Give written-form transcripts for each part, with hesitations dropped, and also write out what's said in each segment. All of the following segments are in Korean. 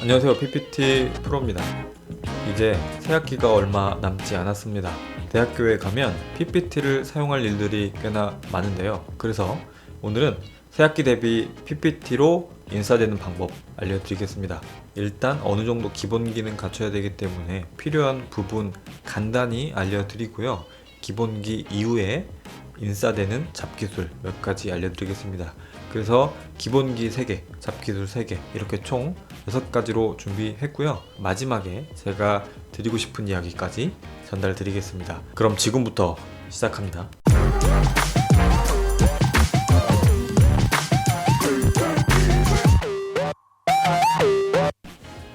안녕하세요. PPT 프로입니다. 이제 새학기가 얼마 남지 않았습니다. 대학교에 가면 PPT를 사용할 일들이 꽤나 많은데요. 그래서 오늘은 새학기 대비 PPT로 인사되는 방법 알려드리겠습니다. 일단 어느 정도 기본기는 갖춰야 되기 때문에 필요한 부분 간단히 알려드리고요. 기본기 이후에 인싸되는 잡기술 몇 가지 알려드리겠습니다. 그래서 기본기 3개, 잡기술 3개 이렇게 총 6가지로 준비했고요. 마지막에 제가 드리고 싶은 이야기까지 전달 드리겠습니다. 그럼 지금부터 시작합니다.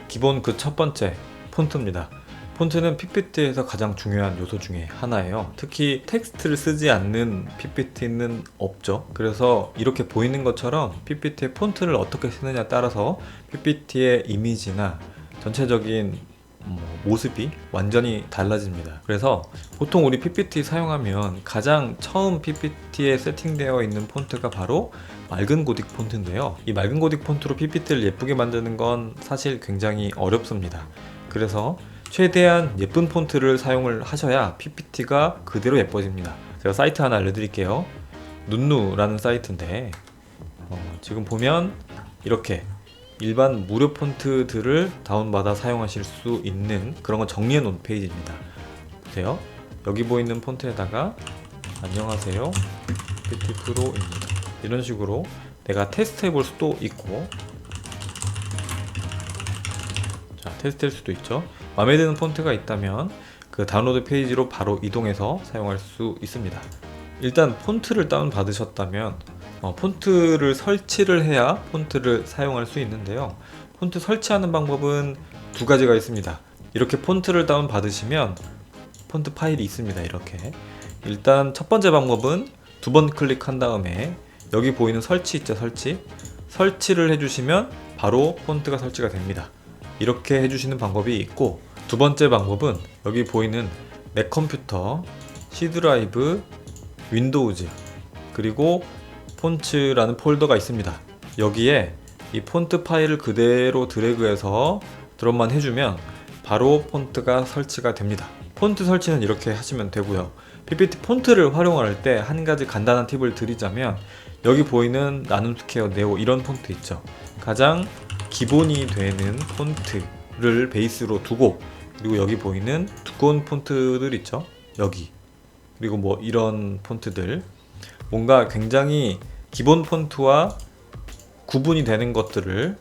기본 그 첫 번째, 폰트입니다. 폰트는 PPT에서 가장 중요한 요소 중에 하나예요. 특히 텍스트를 쓰지 않는 PPT는 없죠. 그래서 이렇게 보이는 것처럼 PPT의 폰트를 어떻게 쓰느냐에 따라서 PPT의 이미지나 전체적인 모습이 완전히 달라집니다. 그래서 보통 우리 PPT 사용하면 가장 처음 PPT에 세팅되어 있는 폰트가 바로 맑은 고딕 폰트인데요. 이 맑은 고딕 폰트로 PPT를 예쁘게 만드는 건 사실 굉장히 어렵습니다. 그래서 최대한 예쁜 폰트를 사용을 하셔야 PPT가 그대로 예뻐집니다. 제가 사이트 하나 알려드릴게요. 눈누라는 사이트인데 지금 보면 이렇게 일반 무료 폰트들을 다운받아 사용하실 수 있는 그런 거 정리해 놓은 페이지입니다. 보세요. 여기 보이는 폰트에다가 안녕하세요 PPT 프로입니다. 이런 식으로 내가 테스트 해볼 수도 있고, 자, 테스트 할 수도 있죠. 마음에 드는 폰트가 있다면 그 다운로드 페이지로 바로 이동해서 사용할 수 있습니다. 일단 폰트를 다운 받으셨다면 폰트를 설치를 해야 폰트를 사용할 수 있는데요. 폰트 설치하는 방법은 2가지가 있습니다. 이렇게 폰트를 다운 받으시면 폰트 파일이 있습니다. 이렇게 일단 첫 번째 방법은 2번 클릭한 다음에 여기 보이는 설치 있죠. 설치를 해주시면 바로 폰트가 설치가 됩니다. 이렇게 해주시는 방법이 있고, 2번째 방법은 여기 보이는 맥 컴퓨터, C 드라이브, 윈도우즈, 그리고 폰츠라는 폴더가 있습니다. 여기에 이 폰트 파일을 그대로 드래그해서 드롭만 해주면 바로 폰트가 설치가 됩니다. 폰트 설치는 이렇게 하시면 되고요. PPT 폰트를 활용할 때 한 가지 간단한 팁을 드리자면, 여기 보이는 나눔 스퀘어 네오 이런 폰트 있죠. 가장 기본이 되는 폰트를 베이스로 두고, 그리고 여기 보이는 두꺼운 폰트들 있죠. 여기, 그리고 뭐 이런 폰트들, 뭔가 굉장히 기본 폰트와 구분이 되는 것들을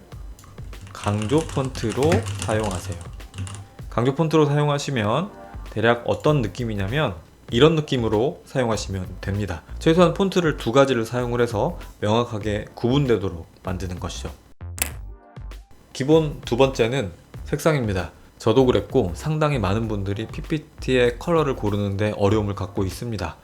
강조 폰트로 사용하세요. 강조 폰트로 사용하시면 대략 어떤 느낌이냐면 이런 느낌으로 사용하시면 됩니다. 최소한 폰트를 2가지를 사용을 해서 명확하게 구분되도록 만드는 것이죠. 기본 2번째는 색상입니다. 저도 그랬고 상당히 많은 분들이 PPT의 컬러를 고르는데 어려움을 갖고 있습니다.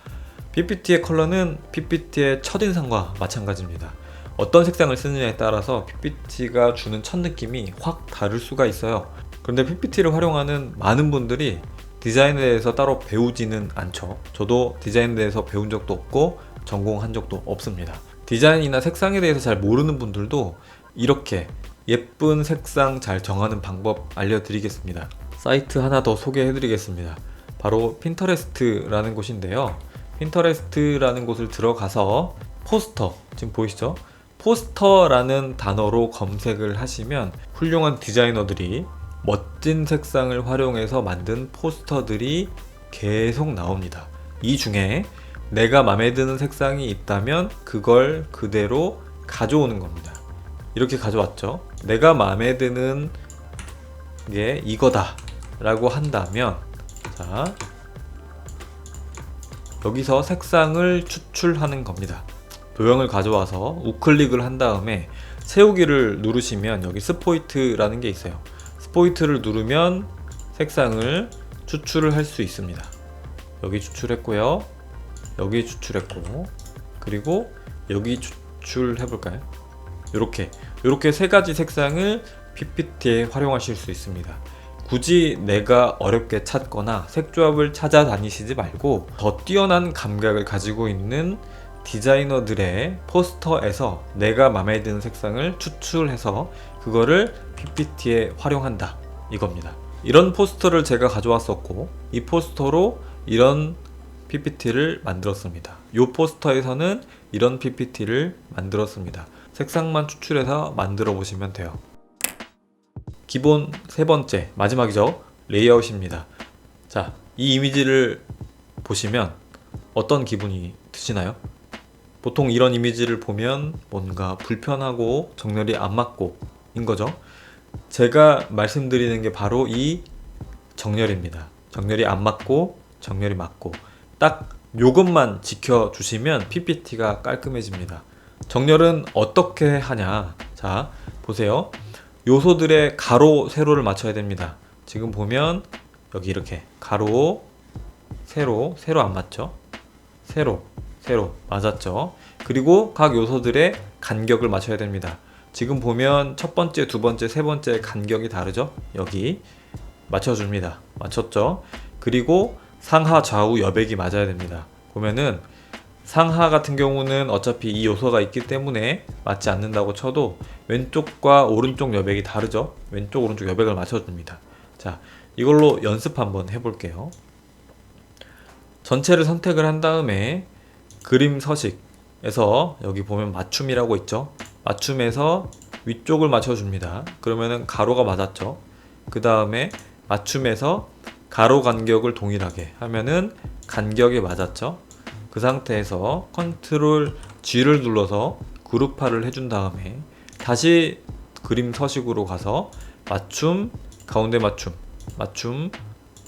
PPT의 컬러는 PPT의 첫인상과 마찬가지입니다. 어떤 색상을 쓰느냐에 따라서 PPT가 주는 첫 느낌이 확 다를 수가 있어요. 그런데 PPT를 활용하는 많은 분들이 디자인에 대해서 따로 배우지는 않죠. 저도 디자인에 대해서 배운 적도 없고 전공한 적도 없습니다. 디자인이나 색상에 대해서 잘 모르는 분들도 이렇게 예쁜 색상 잘 정하는 방법 알려드리겠습니다. 사이트 하나 더 소개해드리겠습니다. 바로 핀터레스트라는 곳인데요. 핀터레스트라는 곳을 들어가서 포스터, 지금 보이시죠? 포스터라는 단어로 검색을 하시면 훌륭한 디자이너들이 멋진 색상을 활용해서 만든 포스터들이 계속 나옵니다. 이 중에 내가 마음에 드는 색상이 있다면 그걸 그대로 가져오는 겁니다. 이렇게 가져왔죠. 내가 마음에 드는 게 이거다 라고 한다면, 자, 여기서 색상을 추출하는 겁니다. 도형을 가져와서 우클릭을 한 다음에 세우기를 누르시면 여기 스포이트라는 게 있어요. 스포이트를 누르면 색상을 추출을 할 수 있습니다. 여기 추출했고요. 여기 추출했고, 그리고 여기 추출해 볼까요? 이렇게 3가지 색상을 PPT에 활용하실 수 있습니다. 굳이 내가 어렵게 찾거나 색조합을 찾아다니시지 말고 더 뛰어난 감각을 가지고 있는 디자이너들의 포스터에서 내가 마음에 드는 색상을 추출해서 그거를 PPT에 활용한다 이겁니다. 이런 포스터를 제가 가져왔었고 이 포스터로 이런 PPT를 만들었습니다. 이 포스터에서는 이런 PPT를 만들었습니다. 색상만 추출해서 만들어 보시면 돼요. 기본 세 번째, 마지막이죠. 레이아웃입니다. 자, 이 이미지를 보시면 어떤 기분이 드시나요? 보통 이런 이미지를 보면 뭔가 불편하고 정렬이 안 맞고 인 거죠. 제가 말씀드리는 게 바로 이 정렬입니다. 정렬이 안 맞고 정렬이 맞고 딱 요것만 지켜주시면 PPT가 깔끔해집니다. 정렬은 어떻게 하냐? 자, 보세요. 요소들의 가로, 세로를 맞춰야 됩니다. 지금 보면 여기 이렇게 가로, 세로, 세로 안 맞죠? 세로, 세로 맞았죠? 그리고 각 요소들의 간격을 맞춰야 됩니다. 지금 보면 첫 번째, 두 번째, 세 번째 간격이 다르죠? 여기 맞춰줍니다. 맞췄죠? 그리고 상하, 좌우 여백이 맞아야 됩니다. 보면은 상하 같은 경우는 어차피 이 요소가 있기 때문에 맞지 않는다고 쳐도 왼쪽과 오른쪽 여백이 다르죠? 왼쪽, 오른쪽 여백을 맞춰줍니다. 자, 이걸로 연습 한번 해볼게요. 전체를 선택을 한 다음에 그림 서식에서 여기 보면 맞춤이라고 있죠? 맞춤에서 위쪽을 맞춰줍니다. 그러면은 가로가 맞았죠? 그 다음에 맞춤에서 가로 간격을 동일하게 하면은 간격이 맞았죠? 그 상태에서 컨트롤 G를 눌러서 그룹화를 해준 다음에 다시 그림 서식으로 가서 맞춤, 가운데 맞춤, 맞춤,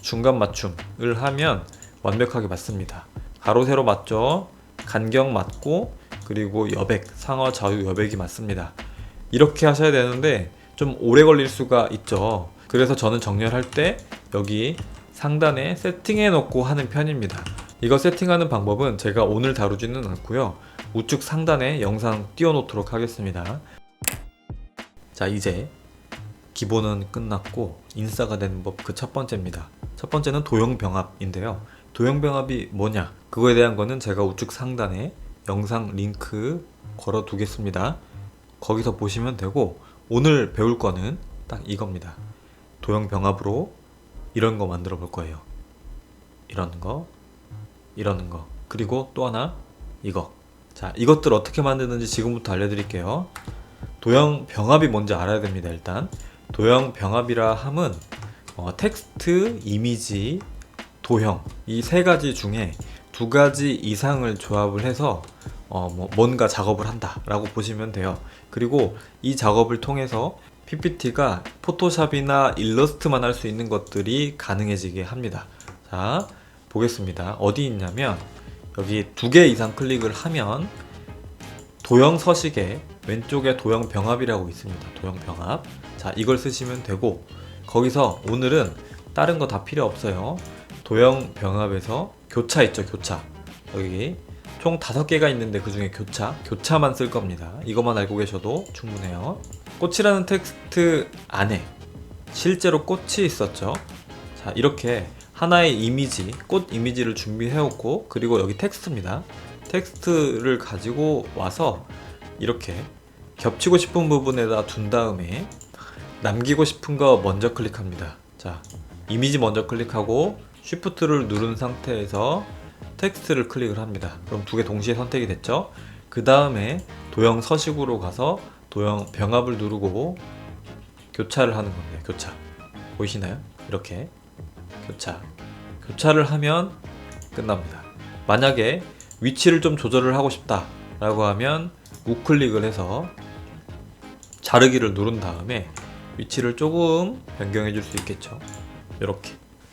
중간 맞춤을 하면 완벽하게 맞습니다. 가로, 세로 맞죠? 간격 맞고 그리고 여백, 상하, 좌우 여백이 맞습니다. 이렇게 하셔야 되는데 좀 오래 걸릴 수가 있죠. 그래서 저는 정렬할 때 여기 상단에 세팅해 놓고 하는 편입니다. 이거 세팅하는 방법은 제가 오늘 다루지는 않고요. 우측 상단에 영상 띄워놓도록 하겠습니다. 자, 이제 기본은 끝났고 인싸가 되는 법 그 첫 번째입니다. 첫 번째는 도형병합인데요. 도형병합이 뭐냐? 그거에 대한 거는 제가 우측 상단에 영상 링크 걸어 두겠습니다. 거기서 보시면 되고 오늘 배울 거는 딱 이겁니다. 도형병합으로 이런 거 만들어 볼 거예요. 이런 거, 이러는 거, 그리고 또 하나 이거. 자, 이것들 어떻게 만드는지 지금부터 알려드릴게요. 도형병합이 뭔지 알아야 됩니다. 일단 도형병합이라 함은 텍스트, 이미지, 도형 이 세 가지 중에 두 가지 이상을 조합을 해서 뭔가 작업을 한다 라고 보시면 돼요. 그리고 이 작업을 통해서 PPT가 포토샵이나 일러스트만 할 수 있는 것들이 가능해지게 합니다. 자, 보겠습니다. 어디 있냐면 여기 두 개 이상 클릭을 하면 도형 서식에 왼쪽에 도형 병합이라고 있습니다. 도형 병합. 자, 이걸 쓰시면 되고 거기서 오늘은 다른 거 다 필요 없어요. 도형 병합에서 교차 있죠, 교차. 여기 총 5개가 있는데 그 중에 교차만 쓸 겁니다. 이것만 알고 계셔도 충분해요. 꽃이라는 텍스트 안에 실제로 꽃이 있었죠. 자, 이렇게 하나의 이미지, 꽃 이미지를 준비해놓고 그리고 여기 텍스트입니다. 텍스트를 가지고 와서 이렇게 겹치고 싶은 부분에다 둔 다음에 남기고 싶은 거 먼저 클릭합니다. 자, 이미지 먼저 클릭하고 쉬프트를 누른 상태에서 텍스트를 클릭을 합니다. 그럼 두 개 동시에 선택이 됐죠? 그 다음에 도형 서식으로 가서 도형 병합을 누르고 교차를 하는 겁니다. 교차. 보이시나요? 이렇게 교차를 하면 끝납니다. 만약에 위치를 좀 조절을 하고 싶다 라고 하면 우클릭을 해서 자르기를 누른 다음에 위치를 조금 변경해 줄 수 있겠죠.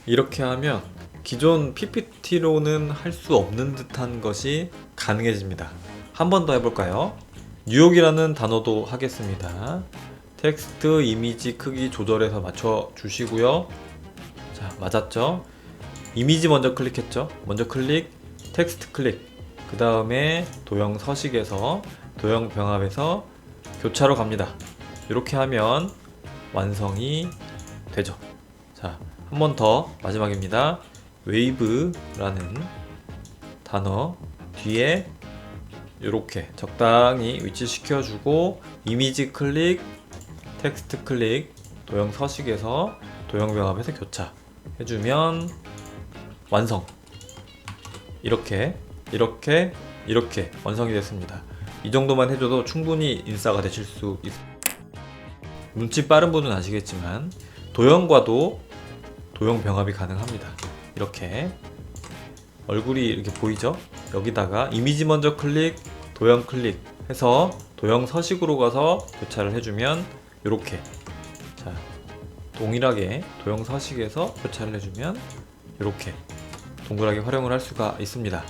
이렇게 하면 기존 PPT로는 할 수 없는 듯한 것이 가능해집니다. 한 번 더 해볼까요? 뉴욕이라는 단어도 하겠습니다. 텍스트 이미지 크기 조절해서 맞춰 주시고요. 자, 맞았죠? 이미지 먼저 클릭했죠? 먼저 클릭, 텍스트 클릭. 그 다음에 도형 서식에서 도형 병합에서 교차로 갑니다. 이렇게 하면 완성이 되죠. 자, 한 번 더 마지막입니다. 웨이브라는 단어 뒤에 이렇게 적당히 위치시켜주고 이미지 클릭, 텍스트 클릭, 도형 서식에서 도형 병합에서 교차 해주면 완성. 이렇게 완성이 됐습니다. 이 정도만 해줘도 충분히 인싸가 되실 수 있습니다. 눈치 빠른 분은 아시겠지만 도형과도 도형 병합이 가능합니다. 이렇게 얼굴이 이렇게 보이죠? 여기다가 이미지 먼저 클릭, 도형 클릭 해서 도형 서식으로 가서 교차를 해주면 이렇게, 자, 동일하게 도형 서식에서 교차를 해주면 이렇게 동그랗게 활용을 할 수가 있습니다.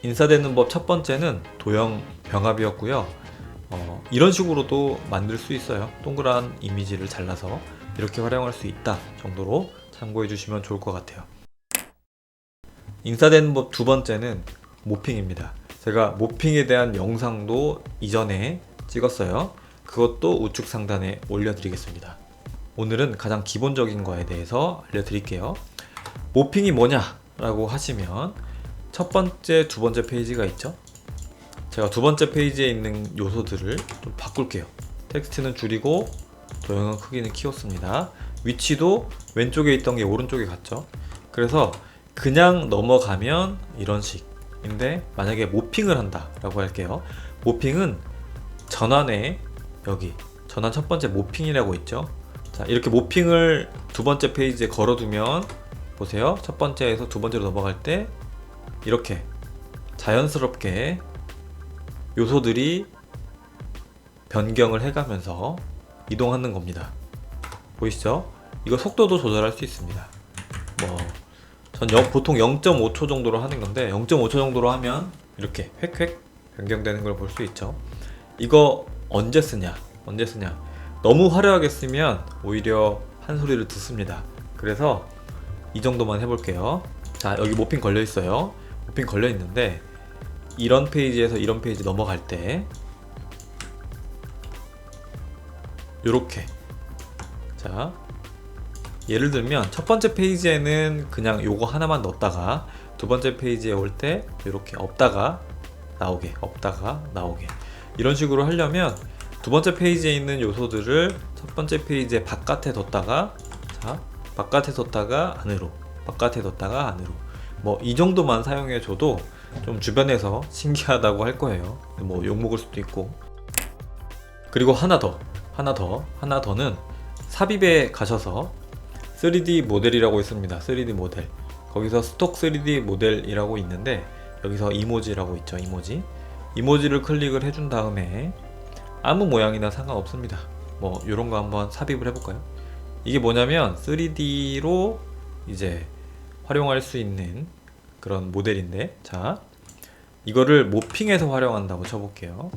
인싸되는 법 첫 번째는 도형 병합이었고요. 이런 식으로도 만들 수 있어요. 동그란 이미지를 잘라서 이렇게 활용할 수 있다 정도로 참고해 주시면 좋을 것 같아요. 인싸되는 법 두 번째는 모핑입니다. 제가 모핑에 대한 영상도 이전에 찍었어요. 그것도 우측 상단에 올려드리겠습니다. 오늘은 가장 기본적인 거에 대해서 알려드릴게요. 모핑이 뭐냐 라고 하시면 첫 번째, 두 번째 페이지가 있죠. 제가 두 번째 페이지에 있는 요소들을 좀 바꿀게요. 텍스트는 줄이고 도형은 크기는 키웠습니다. 위치도 왼쪽에 있던 게 오른쪽에 갔죠. 그래서 그냥 넘어가면 이런 식인데, 만약에 모핑을 한다 라고 할게요. 모핑은 전환에, 여기 전환 첫 번째 모핑이라고 있죠. 자, 이렇게 모핑을 두 번째 페이지에 걸어두면 보세요. 첫 번째에서 두 번째로 넘어갈 때 이렇게 자연스럽게 요소들이 변경을 해가면서 이동하는 겁니다. 보이시죠? 이거 속도도 조절할 수 있습니다. 전 보통 0.5초 정도로 하는 건데 0.5초 정도로 하면 이렇게 획획 변경되는 걸 볼 수 있죠. 이거 언제 쓰냐? 너무 화려하게 쓰면 오히려 한 소리를 듣습니다. 그래서 이 정도만 해볼게요. 자, 여기 모핑 걸려 있어요. 모핑 걸려 있는데 이런 페이지에서 이런 페이지 넘어갈 때 요렇게, 자, 예를 들면 첫 번째 페이지에는 그냥 요거 하나만 넣었다가 두 번째 페이지에 올 때 이렇게 없다가 나오게 이런 식으로 하려면 두 번째 페이지에 있는 요소들을 첫 번째 페이지의 바깥에 뒀다가, 자, 바깥에 뒀다가 안으로, 바깥에 뒀다가 안으로, 이 정도만 사용해 줘도 좀 주변에서 신기하다고 할 거예요. 욕 먹을 수도 있고. 그리고 하나 더는 삽입에 가셔서 3D 모델이라고 있습니다. 3D 모델. 거기서 스톡 3D 모델이라고 있는데 여기서 이모지라고 있죠. 이모지를 클릭을 해준 다음에 아무 모양이나 상관없습니다. 요런 거 한번 삽입을 해볼까요? 이게 뭐냐면 3D로 이제 활용할 수 있는 그런 모델인데, 자, 이거를 모핑해서 활용한다고 쳐볼게요.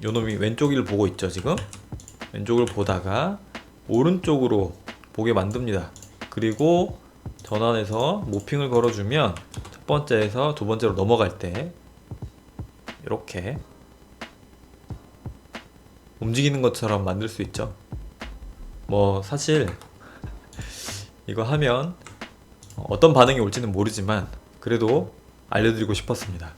요놈이 왼쪽을 보고 있죠. 지금 왼쪽을 보다가 오른쪽으로 보게 만듭니다. 그리고 전환해서 모핑을 걸어주면 첫 번째에서 두 번째로 넘어갈 때 이렇게 움직이는 것처럼 만들 수 있죠. 사실 이거 하면 어떤 반응이 올지는 모르지만 그래도 알려드리고 싶었습니다.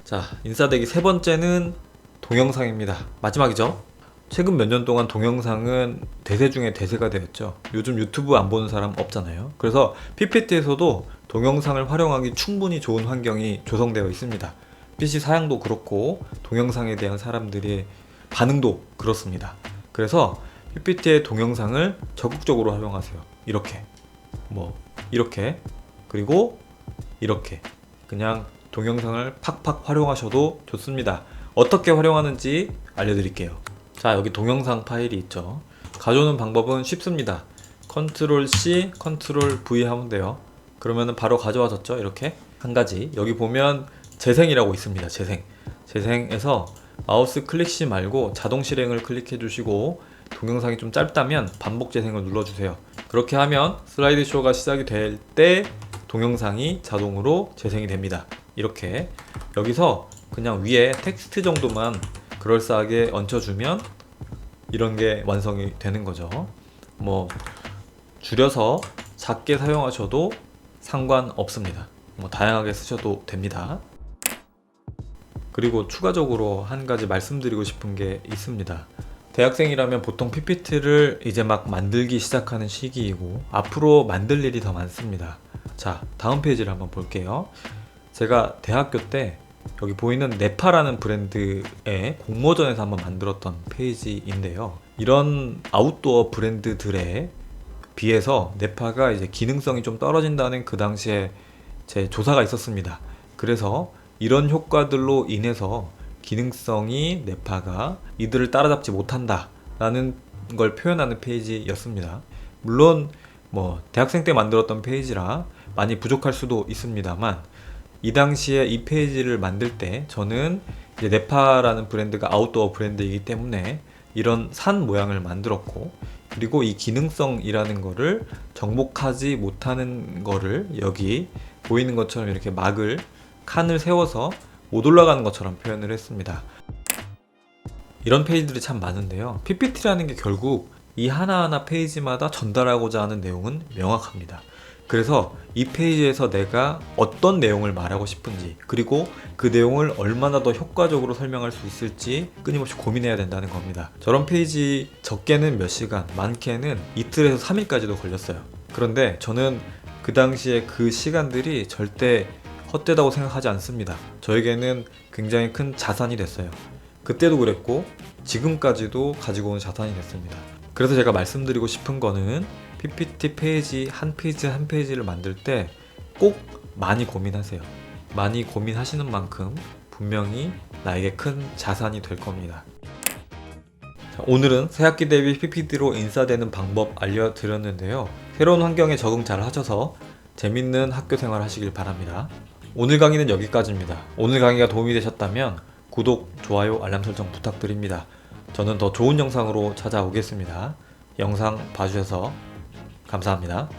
자, 인싸되기 세 번째는 동영상입니다. 마지막이죠. 최근 몇 년 동안 동영상은 대세 중에 대세가 되었죠. 요즘 유튜브 안 보는 사람 없잖아요. 그래서 PPT에서도 동영상을 활용하기 충분히 좋은 환경이 조성되어 있습니다. PC 사양도 그렇고 동영상에 대한 사람들의 반응도 그렇습니다. 그래서 PPT의 동영상을 적극적으로 활용하세요. 이렇게 그리고 이렇게 그냥 동영상을 팍팍 활용하셔도 좋습니다. 어떻게 활용하는지 알려드릴게요. 자, 여기 동영상 파일이 있죠. 가져오는 방법은 쉽습니다. Ctrl C, Ctrl V 하면 돼요. 그러면 바로 가져와졌죠. 이렇게 한 가지, 여기 보면 재생이라고 있습니다. 재생에서 마우스 클릭 시 말고 자동 실행을 클릭해 주시고 동영상이 좀 짧다면 반복 재생을 눌러주세요. 그렇게 하면 슬라이드 쇼가 시작이 될 때 동영상이 자동으로 재생이 됩니다. 이렇게 여기서 그냥 위에 텍스트 정도만 그럴싸하게 얹혀주면 이런 게 완성이 되는 거죠. 줄여서 작게 사용하셔도 상관없습니다. 다양하게 쓰셔도 됩니다. 그리고 추가적으로 한 가지 말씀드리고 싶은 게 있습니다. 대학생이라면 보통 PPT를 이제 막 만들기 시작하는 시기이고 앞으로 만들 일이 더 많습니다. 자, 다음 페이지를 한번 볼게요. 제가 대학교 때 여기 보이는 네파라는 브랜드의 공모전에서 한번 만들었던 페이지인데요. 이런 아웃도어 브랜드들에 비해서 네파가 이제 기능성이 좀 떨어진다는 그 당시에 제 조사가 있었습니다. 그래서 이런 효과들로 인해서 기능성이 네파가 이들을 따라잡지 못한다 라는 걸 표현하는 페이지였습니다. 물론 뭐 대학생 때 만들었던 페이지라 많이 부족할 수도 있습니다만 이 당시에 이 페이지를 만들 때 저는 이제 네파라는 브랜드가 아웃도어 브랜드이기 때문에 이런 산 모양을 만들었고, 그리고 이 기능성이라는 거를 정복하지 못하는 거를 여기 보이는 것처럼 이렇게 칸을 세워서 못 올라가는 것처럼 표현을 했습니다. 이런 페이지들이 참 많은데요. PPT라는 게 결국 이 하나하나 페이지마다 전달하고자 하는 내용은 명확합니다. 그래서 이 페이지에서 내가 어떤 내용을 말하고 싶은지, 그리고 그 내용을 얼마나 더 효과적으로 설명할 수 있을지 끊임없이 고민해야 된다는 겁니다. 저런 페이지 적게는 몇 시간, 많게는 이틀에서 3일까지도 걸렸어요. 그런데 저는 그 당시에 그 시간들이 절대 헛되다고 생각하지 않습니다. 저에게는 굉장히 큰 자산이 됐어요. 그때도 그랬고 지금까지도 가지고 온 자산이 됐습니다. 그래서 제가 말씀드리고 싶은 거는 PPT 페이지 한 페이지 한 페이지를 만들 때 꼭 많이 고민하세요. 많이 고민하시는 만큼 분명히 나에게 큰 자산이 될 겁니다. 자, 오늘은 새학기 대비 PPT로 인싸되는 방법 알려드렸는데요. 새로운 환경에 적응 잘 하셔서 재밌는 학교 생활 하시길 바랍니다. 오늘 강의는 여기까지입니다. 오늘 강의가 도움이 되셨다면 구독, 좋아요, 알람 설정 부탁드립니다. 저는 더 좋은 영상으로 찾아오겠습니다. 영상 봐주셔서 감사합니다.